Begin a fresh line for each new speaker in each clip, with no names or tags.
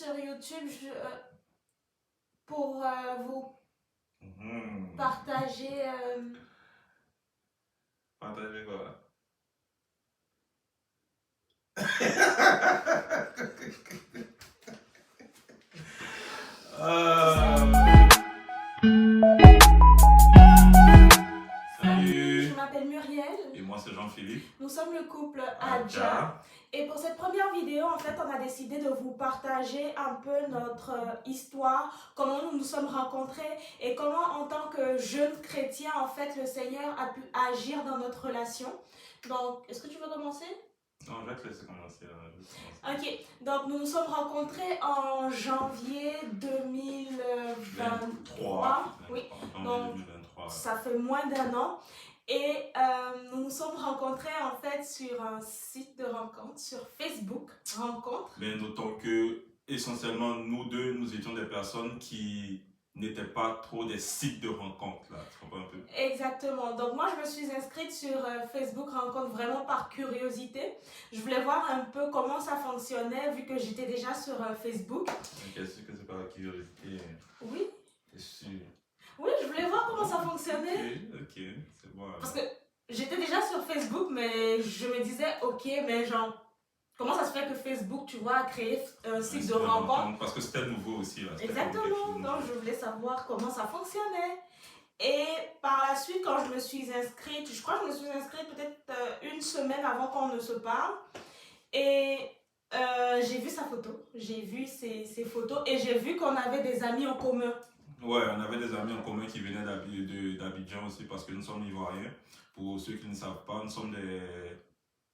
sur YouTube pour vous partager...
Partager quoi? Salut.
Je m'appelle Muriel.
Et moi c'est Jean-Philippe.
Nous sommes le couple Adja. Et pour cette première vidéo, en fait, on a décidé de vous partager un peu notre histoire, comment nous nous sommes rencontrés et comment, en tant que jeunes chrétiens, en fait, le Seigneur a pu agir dans notre relation. Donc, est-ce que tu veux commencer?
Non, je vais te laisser commencer.
Ok, donc nous nous sommes rencontrés en janvier 2023. Oui, donc
2023.
Ça fait moins d'un an. Et nous nous sommes rencontrés en fait sur un site de rencontre, sur Facebook, rencontre.
Mais notons que essentiellement nous deux, nous étions des personnes qui n'étaient pas trop des sites de rencontre là, tu comprends un peu?
Exactement. Donc moi je me suis inscrite sur Facebook rencontre vraiment par curiosité. Je voulais voir un peu comment ça fonctionnait vu que j'étais déjà sur Facebook.
Est-ce que c'est par la curiosité?
Oui.
T'es sûr?
Oui, je voulais voir comment ça fonctionnait.
Ok, c'est bon.
Parce que j'étais déjà sur Facebook, mais je me disais, ok, mais genre, comment ça se fait que Facebook, tu vois, a créé un site de rencontre?
Parce que c'était nouveau aussi. Là.
Exactement, donc je voulais savoir comment ça fonctionnait. Et par la suite, quand je me suis inscrite, je crois que je me suis inscrite peut-être une semaine avant qu'on ne se parle. Et j'ai vu sa photo, j'ai vu ses photos et j'ai vu qu'on avait des amis en commun.
Ouais, on avait des amis en commun qui venaient d'Abidjan aussi parce que nous sommes ivoiriens. Pour ceux qui ne savent pas, nous sommes des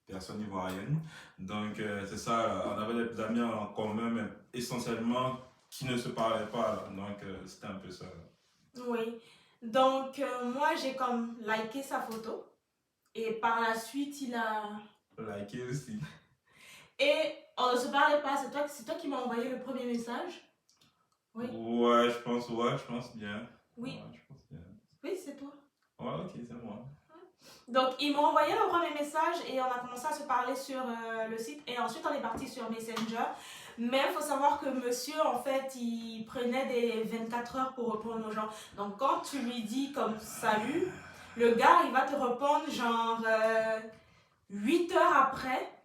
personnes ivoiriennes. Donc c'est ça, on avait des amis en commun, mais essentiellement qui ne se parlaient pas. Là. Donc c'était un peu ça. Là.
Oui, donc moi j'ai comme liké sa photo et par la suite il a...
Liké aussi.
Et on ne se parlait pas, c'est toi qui m'as envoyé le premier message? Oui.
Ouais, je pense bien.
Oui.
Ouais, je pense bien.
Oui, c'est toi.
Ouais, ok, c'est moi.
Donc, ils m'ont envoyé le premier message et on a commencé à se parler sur le site. Et ensuite, on est parti sur Messenger. Mais il faut savoir que monsieur, en fait, il prenait des 24 heures pour répondre aux gens. Donc, quand tu lui dis comme salut, le gars, il va te répondre genre 8 heures après.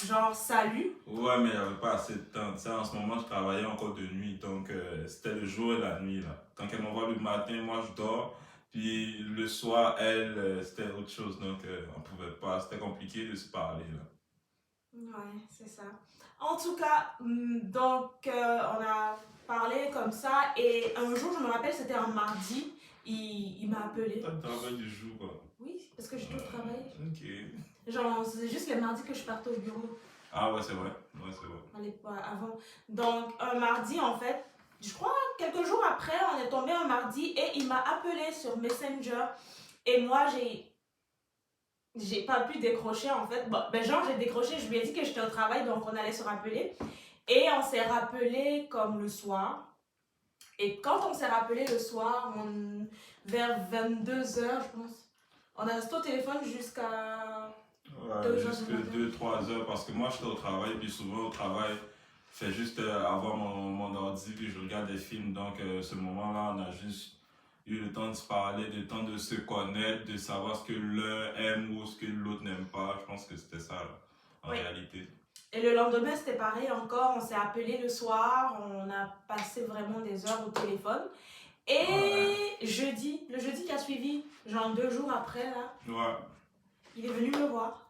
Genre salut.
Ouais, mais il n'y avait pas assez de temps. Tu sais, en ce moment, je travaillais encore de nuit. Donc, c'était le jour et la nuit. Là. Quand elle m'envoie le matin, moi, je dors. Puis le soir, elle, c'était autre chose. Donc, on pouvait pas. C'était compliqué de se parler. Là.
Ouais, c'est ça. En tout cas, donc, on a parlé comme ça. Et un jour, je me rappelle, c'était un mardi. Il m'a appelé.
T'as le travail du jour, quoi.
Oui, parce que j'ai tout le travail.
Ok.
Genre, c'est juste les mardis que je partais au bureau.
Ah ouais, c'est vrai. Ouais, c'est vrai.
Avant. Donc, un mardi, en fait, je crois quelques jours après, on est tombé un mardi et il m'a appelé sur Messenger. Et moi, j'ai pas pu décrocher, en fait. Bon, ben genre, j'ai décroché, je lui ai dit que j'étais au travail, donc on allait se rappeler. Et on s'est rappelé comme le soir. Et quand on s'est rappelé le soir, vers 22 h, je pense, on a resté au téléphone jusqu'à...
Ouais, jusque 2-3 heures parce que moi j'étais au travail, puis souvent au travail, je fais juste avoir mon ordi, puis je regarde des films. Donc ce moment-là, on a juste eu le temps de se parler, le temps de se connaître, de savoir ce que l'un aime ou ce que l'autre n'aime pas. Je pense que c'était ça en réalité.
Et le lendemain, c'était pareil encore. On s'est appelé le soir, on a passé vraiment des heures au téléphone. Et le jeudi qui a suivi, genre 2 jours après, là, il est venu me voir.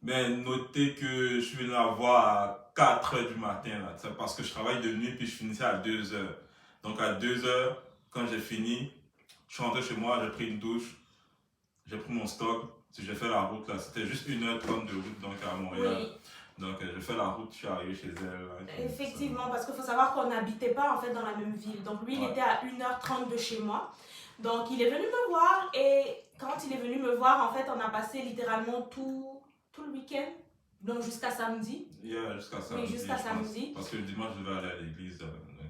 Mais notez que je suis venu la voir à 4 h du matin, là, parce que je travaille de nuit, puis je finissais à 2 h. Donc à 2 h, quand j'ai fini, je suis rentré chez moi, j'ai pris une douche, j'ai pris mon stock, j'ai fait la route, là. C'était juste 1h30 de route, donc à Montréal. Oui. Donc j'ai fait la route, je suis arrivé chez elle. Là,
effectivement, parce qu'il faut savoir qu'on n'habitait pas en fait dans la même ville. Donc lui, il était à 1h30 de chez moi. Donc il est venu me voir et quand il est venu me voir, en fait, on a passé littéralement tout le week-end. Donc jusqu'à samedi.
Yeah, jusqu'à samedi.
Oui, jusqu'à samedi.
Parce que le dimanche, je devais aller à l'église.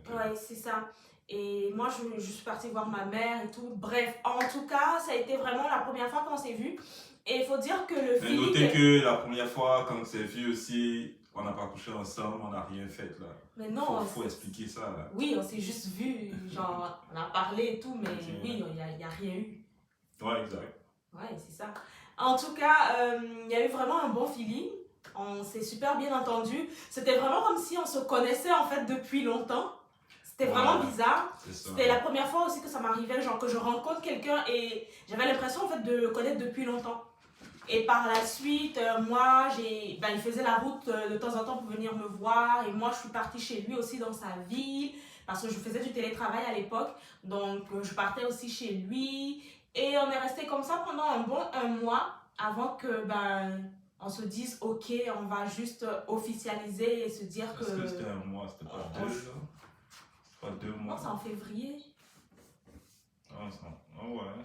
Ouais, c'est ça. Et moi, je suis partie voir ma mère et tout. Bref, en tout cas, ça a été vraiment la première fois qu'on s'est vus. Et il faut dire que le feeling...
Notez que la première fois, quand on s'est vu aussi, on n'a pas couché ensemble, on n'a rien fait là.
Mais non,
faut expliquer ça là.
Oui, on s'est juste vu, genre, on a parlé et tout, mais
Ok.
oui, il y a rien eu.
Ouais, exact.
Ouais, c'est ça. En tout cas, il y a eu vraiment un bon feeling. On s'est super bien entendu. C'était vraiment comme si on se connaissait en fait depuis longtemps. C'était vraiment bizarre. C'était la première fois aussi que ça m'arrivait, genre que je rencontre quelqu'un et j'avais l'impression en fait de le connaître depuis longtemps. Et par la suite, moi, il faisait la route de temps en temps pour venir me voir. Et moi, je suis partie chez lui aussi dans sa ville parce que je faisais du télétravail à l'époque. Donc, je partais aussi chez lui. Et on est resté comme ça pendant un mois avant que on se dise ok, on va juste officialiser et se dire que.
Est-ce que c'était un mois, c'était pas 2 ans? C'est pas 2 mois?
Non, c'est en février.
Ouais,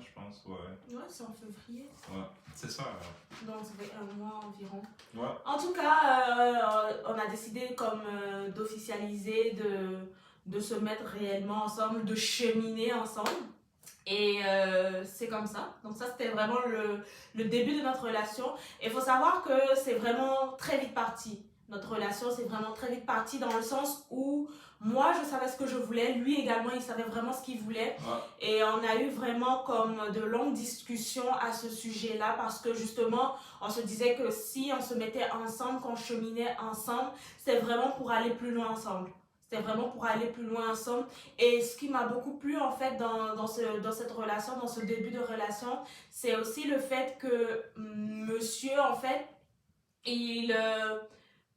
je pense, ouais.
Ouais, c'est en février.
Ouais, c'est ça. Ouais.
Donc, ça fait un mois environ.
Ouais.
En tout cas, on a décidé comme d'officialiser, de se mettre réellement ensemble, de cheminer ensemble. Et c'est comme ça. Donc ça, c'était vraiment le début de notre relation. Et il faut savoir que c'est vraiment très vite parti. Notre relation, c'est vraiment très vite parti dans le sens où moi, je savais ce que je voulais. Lui également, il savait vraiment ce qu'il voulait.
Ouais.
Et on a eu vraiment comme de longues discussions à ce sujet-là parce que justement, on se disait que si on se mettait ensemble, qu'on cheminait ensemble, c'est vraiment pour aller plus loin ensemble. C'était vraiment pour aller plus loin ensemble. Et ce qui m'a beaucoup plu en fait dans cette relation, dans ce début de relation, c'est aussi le fait que monsieur en fait, il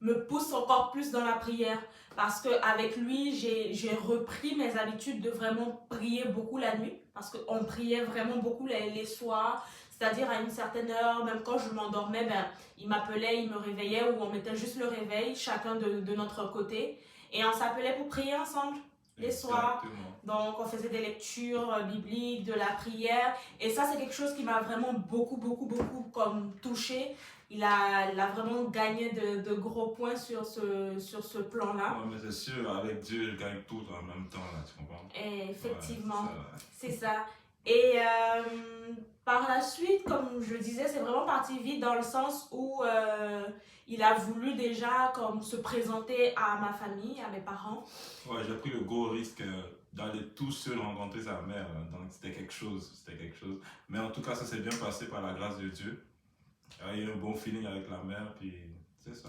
me pousse encore plus dans la prière. Parce qu'avec lui, j'ai repris mes habitudes de vraiment prier beaucoup la nuit. Parce qu'on priait vraiment beaucoup les soirs. C'est-à-dire à une certaine heure, même quand je m'endormais, il m'appelait, il me réveillait ou on mettait juste le réveil, chacun de notre côté. Et on s'appelait pour prier ensemble les soirs. Donc, on faisait des lectures bibliques, de la prière. Et ça, c'est quelque chose qui m'a vraiment beaucoup comme touchée. Il a vraiment gagné de gros points sur ce plan-là.
Ouais, mais c'est sûr, avec Dieu, il gagne tout en même temps, là, tu comprends?
Et effectivement,
ouais,
c'est ça. Et par la suite, comme je disais, c'est vraiment parti vite dans le sens où il a voulu déjà comme se présenter à ma famille, à mes parents.
Ouais, j'ai pris le gros risque d'aller tout seul rencontrer sa mère, donc c'était quelque chose. Mais en tout cas, ça s'est bien passé par la grâce de Dieu. Il y a eu un bon feeling avec la mère, puis c'est ça.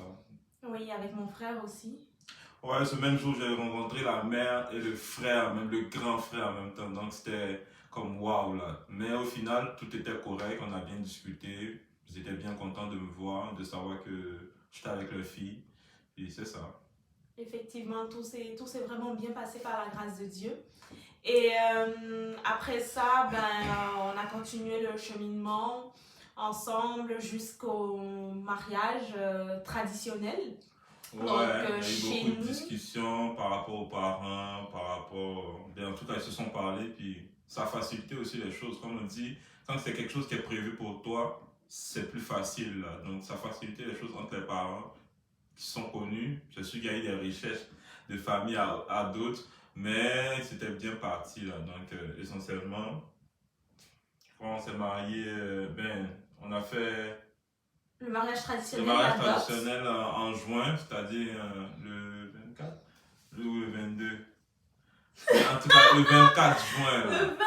Oui, avec mon frère aussi.
Ouais, ce même jour, j'ai rencontré la mère et le frère, même le grand frère en même temps. Donc c'était comme waouh là. Mais au final, tout était correct, on a bien discuté. Ils étaient bien contents de me voir, de savoir que j'étais avec leur fille. Puis c'est ça.
Effectivement, tout s'est vraiment bien passé par la grâce de Dieu. Et après ça, on a continué le cheminement ensemble jusqu'au mariage traditionnel.
Ouais,
donc,
il y a eu beaucoup de discussions par rapport aux parents, en tout cas, ils se sont parlé, puis ça a facilité aussi les choses. Comme on dit, quand c'est quelque chose qui est prévu pour toi, c'est plus facile, là. Donc, ça a facilité les choses entre les parents qui sont connus. Je suis qu'il y a eu des richesses de famille à d'autres, mais c'était bien parti, là. Donc, essentiellement, quand on s'est marié, on a fait
le mariage traditionnel.
Le mariage traditionnel en juin, c'est-à-dire le 24 ou le 22. En tout cas, le 24 juin. Là.
Le 24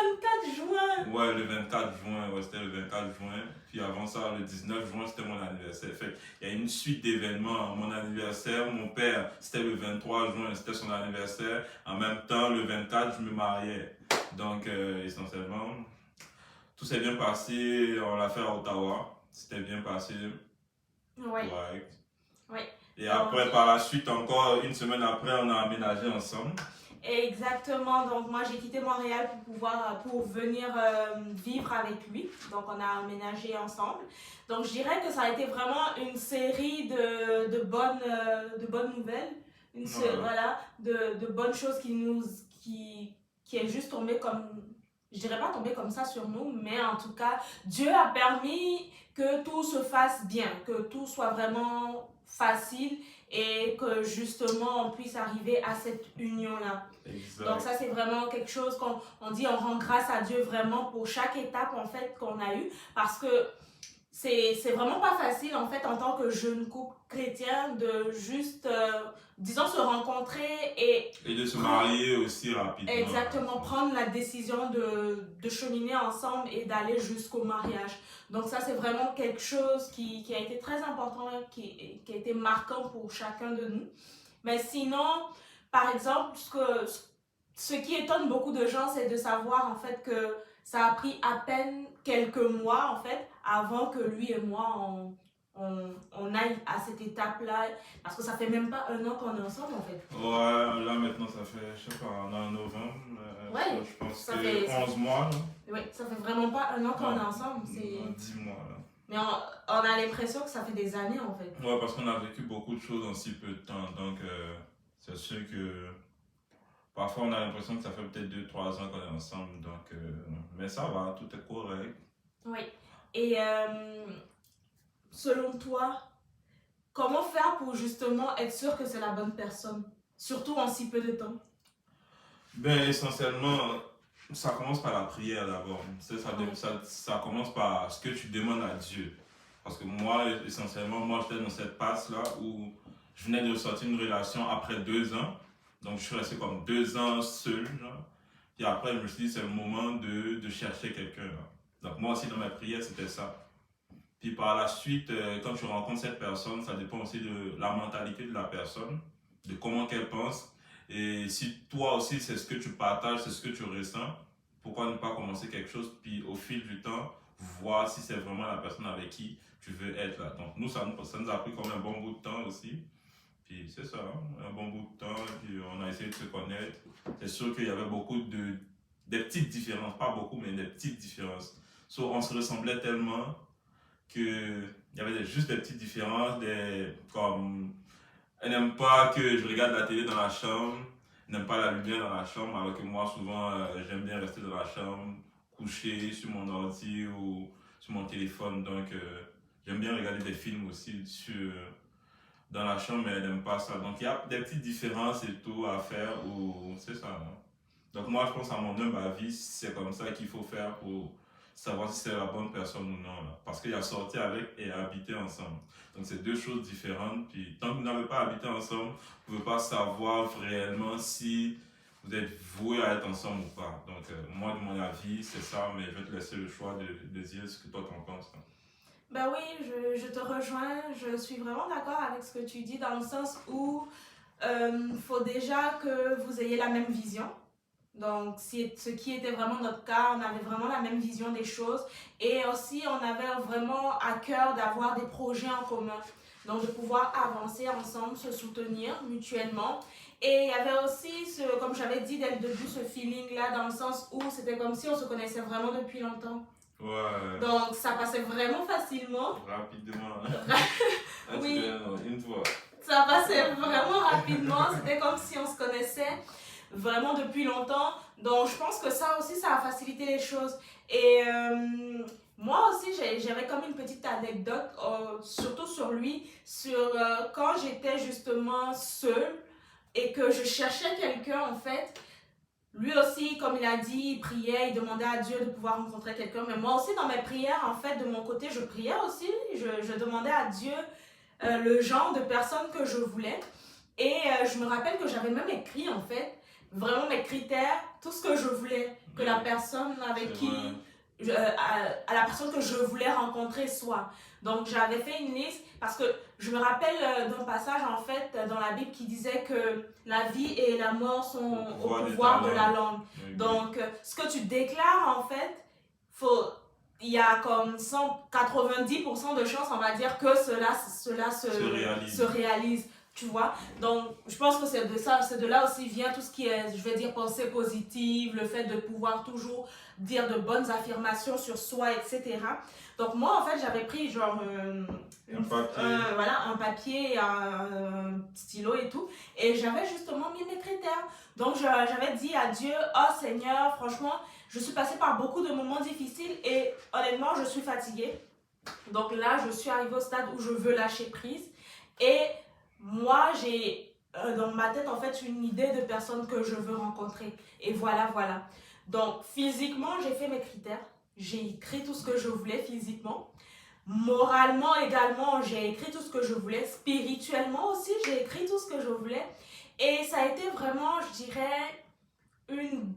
juin.
Ouais, le 24 juin, ouais, c'était le 24 juin. Puis avant ça, le 19 juin, c'était mon anniversaire. Fait, il y a une suite d'événements. Mon anniversaire, mon père, c'était le 23 juin, c'était son anniversaire. En même temps, le 24, je me mariais. Donc, essentiellement, tout s'est bien passé. On l'a fait à Ottawa. C'était bien passé.
Oui.
Ouais. Et après, par la suite, encore une semaine après, on a aménagé ensemble.
Exactement. Donc, moi, j'ai quitté Montréal pour venir vivre avec lui. Donc, on a aménagé ensemble. Donc, je dirais que ça a été vraiment une série de bonnes nouvelles. Voilà, de bonnes choses qui est juste tombé comme... Je dirais pas tombé comme ça sur nous, mais en tout cas, Dieu a permis que tout se fasse bien, que tout soit vraiment facile et que justement on puisse arriver à cette union-là.
Exact.
Donc ça, c'est vraiment quelque chose qu'on dit, on rend grâce à Dieu vraiment pour chaque étape en fait qu'on a eue, parce que c'est vraiment pas facile en fait en tant que jeune couple chrétien de juste, disons, se rencontrer
Et de se
prendre-
marier aussi rapidement.
exactement, prendre la décision de cheminer ensemble et d'aller jusqu'au mariage. Donc ça, c'est vraiment quelque chose qui a été très important, qui a été marquant pour chacun de nous. Mais sinon, par exemple, ce qui étonne beaucoup de gens, c'est de savoir en fait que ça a pris à peine quelques mois en fait avant que lui et moi on aille à cette étape-là. Parce que ça fait même pas un an qu'on est ensemble en fait.
Ouais, là maintenant ça fait, je sais pas, on est en novembre.
Ouais,
je pense
ça
que
fait
11 mois là.
Oui, ça fait vraiment pas un an qu'on
Non,
est ensemble.
non, 10 mois là.
Mais on a l'impression que ça fait des années en fait.
Ouais, parce qu'on a vécu beaucoup de choses en si peu de temps. Donc, c'est sûr que parfois on a l'impression que ça fait peut-être 2 3 ans qu'on est ensemble. Donc, mais ça va, tout est correct.
Oui. Et selon toi, comment faire pour justement être sûr que c'est la bonne personne? Surtout en si peu de temps.
Ben, essentiellement, ça commence par la prière d'abord. Ça commence par ce que tu demandes à Dieu. Parce que moi, essentiellement, moi j'étais dans cette passe-là où je venais de ressortir une relation après 2 ans. Donc, je suis resté comme 2 ans seul. Genre. Puis après, je me suis dit, c'est le moment de chercher quelqu'un. Là. Donc, moi aussi, dans ma prière, c'était ça. Puis par la suite, quand tu rencontres cette personne, ça dépend aussi de la mentalité de la personne, de comment qu'elle pense. Et si toi aussi, c'est ce que tu partages, c'est ce que tu ressens, pourquoi ne pas commencer quelque chose, puis au fil du temps, voir si c'est vraiment la personne avec qui tu veux être là. Donc nous, ça nous a pris comme un bon bout de temps aussi. Puis c'est ça, hein, un bon bout de temps, puis on a essayé de se connaître. C'est sûr qu'il y avait des petites différences, pas beaucoup, mais des petites différences. So, on se ressemblait tellement que il y avait juste des petites différences, comme elle n'aime pas que je regarde la télé dans la chambre, elle n'aime pas la lumière dans la chambre, alors que moi souvent j'aime bien rester dans la chambre, couché sur mon ordi ou sur mon téléphone, donc j'aime bien regarder des films aussi dans la chambre, mais elle n'aime pas ça. Donc il y a des petites différences et tout à faire, ou c'est ça. Hein. Donc moi je pense à mon humble avis, c'est comme ça qu'il faut faire pour savoir si c'est la bonne personne ou non. Là. Parce qu'il y a sorti avec et habité ensemble. Donc c'est deux choses différentes. Puis tant que vous n'avez pas habité ensemble, vous ne pouvez pas savoir réellement si vous êtes voués à être ensemble ou pas. Donc moi de mon avis, c'est ça, mais je vais te laisser le choix de dire ce que toi t'en penses. Hein.
Ben oui, je te rejoins. Je suis vraiment d'accord avec ce que tu dis dans le sens où faut déjà que vous ayez la même vision. Donc, ce qui était vraiment notre cas, on avait vraiment la même vision des choses et aussi on avait vraiment à cœur d'avoir des projets en commun. Donc, de pouvoir avancer ensemble, se soutenir mutuellement. Et il y avait aussi, comme j'avais dit dès le début, ce feeling-là dans le sens où c'était comme si on se connaissait vraiment depuis longtemps.
Ouais.
Donc, ça passait vraiment facilement.
Rapidement.
Oui.
Une fois.
Ça passait vraiment rapidement. C'était comme si on se connaissait vraiment depuis longtemps. Donc, je pense que ça aussi, ça a facilité les choses. Et moi aussi, j'avais comme une petite anecdote, surtout sur lui, sur quand j'étais justement seule et que je cherchais quelqu'un, en fait. Lui aussi, comme il a dit, il priait, il demandait à Dieu de pouvoir rencontrer quelqu'un. Mais moi aussi, dans mes prières, en fait, de mon côté, je priais aussi. Je demandais à Dieu le genre de personne que je voulais. Et je me rappelle que j'avais même écrit, en fait, vraiment mes critères, tout ce que je voulais que la personne avec qui, à la personne que je voulais rencontrer soit. Donc j'avais fait une liste parce que je me rappelle d'un passage en fait dans la Bible qui disait que la vie et la mort sont au pouvoir de la langue. Oui. Donc ce que tu déclares en fait, il y a comme 190% de chances, on va dire, que cela se réalise. Tu vois, donc je pense que c'est de là aussi vient tout ce qui est, je vais dire, pensée positive, le fait de pouvoir toujours dire de bonnes affirmations sur soi, etc. Donc moi, en fait, j'avais pris genre un papier, un stylo et tout, et j'avais justement mis mes critères. Donc j'avais dit à Dieu, oh Seigneur, franchement, je suis passée par beaucoup de moments difficiles et honnêtement, je suis fatiguée. Donc là, je suis arrivée au stade où je veux lâcher prise et moi, j'ai dans ma tête, en fait, une idée de personne que je veux rencontrer. Et voilà. Donc, physiquement, j'ai fait mes critères. J'ai écrit tout ce que je voulais physiquement. moralement également, j'ai écrit tout ce que je voulais. Spirituellement aussi, j'ai écrit tout ce que je voulais. Et ça a été vraiment, je dirais, une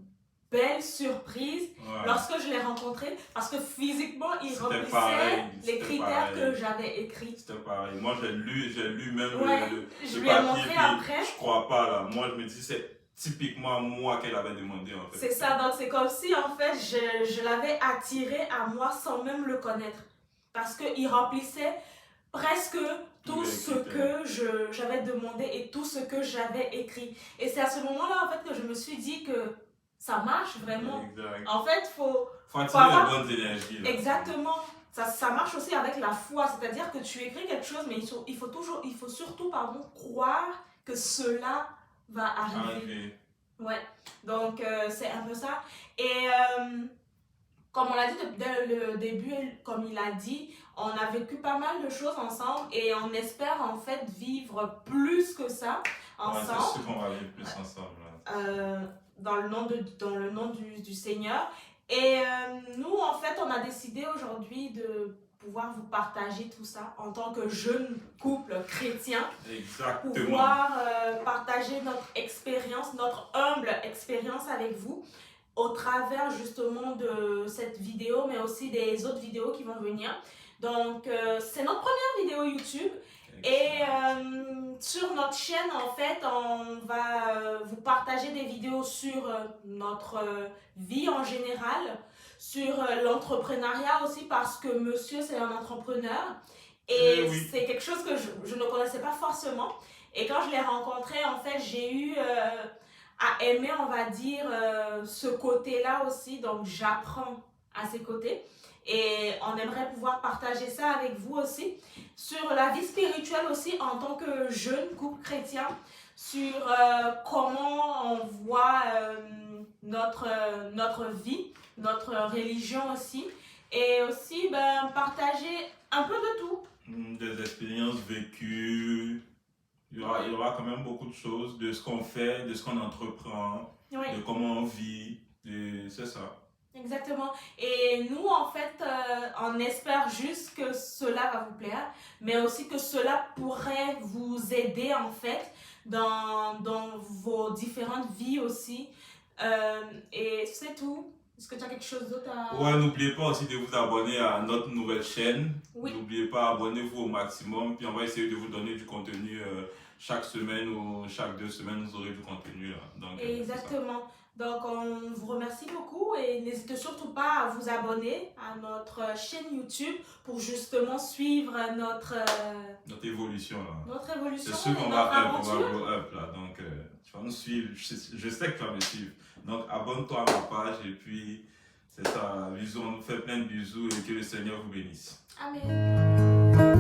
belle surprise lorsque je l'ai rencontré, parce que physiquement, il remplissait les critères que j'avais écrits.
C'était pareil. Moi, j'ai lu même
je
le
lui ai
papier,
montré après.
Je crois pas là. Moi, je me dis, c'est typiquement moi qu'elle avait demandé en fait.
C'est ça, donc c'est comme si en fait, je l'avais attiré à moi sans même le connaître. Parce qu'il remplissait presque tout ce que j'avais demandé et tout ce que j'avais écrit. Et c'est à ce moment-là en fait que je me suis dit que ça marche vraiment.
Exact.
En fait, faut
attirer la bonne énergie. Là.
Exactement. Ça marche aussi avec la foi, c'est-à-dire que tu écris quelque chose, mais il faut surtout croire que cela va arriver. Ouais, donc c'est un peu ça. Et comme on l'a dit dès le début, comme il a dit, on a vécu pas mal de choses ensemble et on espère en fait vivre plus que ça ensemble.
Ouais, c'est sûr qu'on va vivre plus ensemble.
Dans le nom du Seigneur. Et nous, en fait, on a décidé aujourd'hui de pouvoir vous partager tout ça en tant que jeune couple chrétien.
Exactement.
Pouvoir partager notre expérience, notre humble expérience avec vous au travers justement de cette vidéo, mais aussi des autres vidéos qui vont venir. Donc, c'est notre première vidéo YouTube. Et sur notre chaîne, en fait, on va vous partager des vidéos sur notre vie en général, sur l'entrepreneuriat aussi, parce que monsieur, c'est un entrepreneur. Et oui, c'est quelque chose que je ne connaissais pas forcément. Et quand je l'ai rencontré, en fait, j'ai eu à aimer, on va dire, ce côté-là aussi. Donc, j'apprends à ses côtés. Et on aimerait pouvoir partager ça avec vous aussi, sur la vie spirituelle aussi en tant que jeune couple chrétien, sur comment on voit notre vie, notre religion aussi, et aussi partager un peu de tout.
Des expériences vécues, il y aura quand même beaucoup de choses, de ce qu'on fait, de ce qu'on entreprend, de comment on vit, c'est ça.
Exactement. Et nous, en fait, on espère juste que cela va vous plaire, mais aussi que cela pourrait vous aider, en fait, dans vos différentes vies aussi. Et c'est tout. Est-ce que tu as quelque chose d'autre à...
Ouais, n'oubliez pas aussi de vous abonner à notre nouvelle chaîne.
Oui.
N'oubliez pas, abonnez-vous au maximum. Puis on va essayer de vous donner du contenu chaque semaine ou chaque 2 semaines, vous aurez du contenu là. Donc,
exactement. Donc, on vous remercie beaucoup et n'hésitez surtout pas à vous abonner à notre chaîne YouTube pour justement suivre notre
évolution là.
Notre évolution.
C'est sûr qu'on va go up là. Donc, tu vas nous suivre. Je sais que tu vas me suivre. Donc, abonne-toi à ma page et puis, c'est ça. Bisous, on nous fait plein de bisous et que le Seigneur vous bénisse.
Amen.